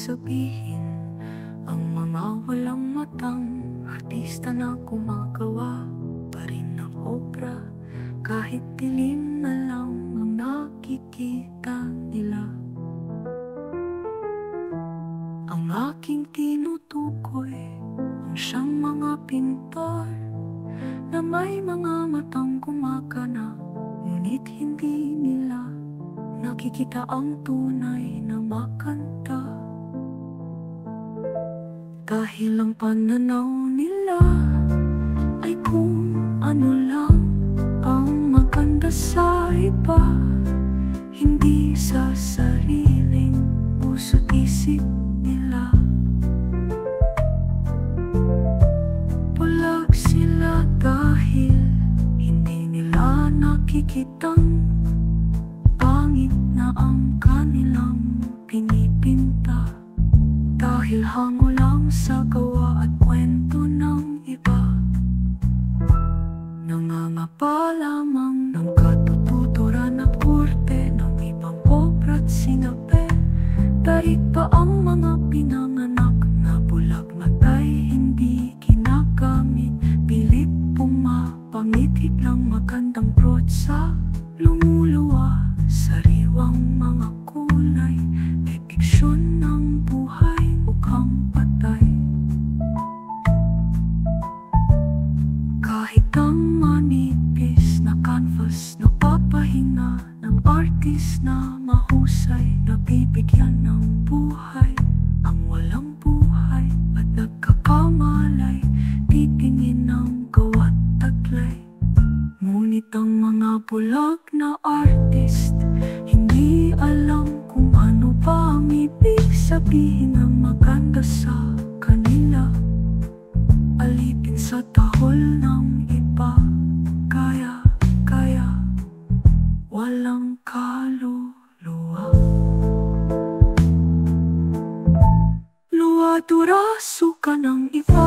sabihin ang mga walang matang artista na gumagawa pa rin ng obra kahit dilim na lang ang nakikita nila. Ang aking tinutukoy ang siyang mga pintor na may mga matang gumagana, ngunit hindi nila nakikita ang tunay na makanta. Dahil ang pananaw nila ay kung ano lang ang maganda sa iba, hindi sa sariling puso't isip nila. Bulag sila dahil hindi nila nakikitang pangit na ang kanilang pinipinta. Dahil hango lang sa gawa at kwento ng iba, nangangapa lamang ng katututuran at kurte ng ibang obra at sinabi. Daig pa ang mga pinanganak na bulag matay, hindi ginagamit, pilit pumapangit lang magandang protsa, lumuluwa sariwang mga kulay, depiksyon ng buhay mukhang patay. Kahit ang manipis na canvas na papahinga ng artist na mahusay, nabibigyan ng buhay ang walang buhay at nagkakamalay, titingin ng gawa't taglay. Ngunit ang mga bulag na artist hindi alam kung ano ba ang ibig sabihin ng maganda sa kanila. Alipin sa tahol ng iba, kaya walang kaluluwa. Luwa-duraso ka ng iba,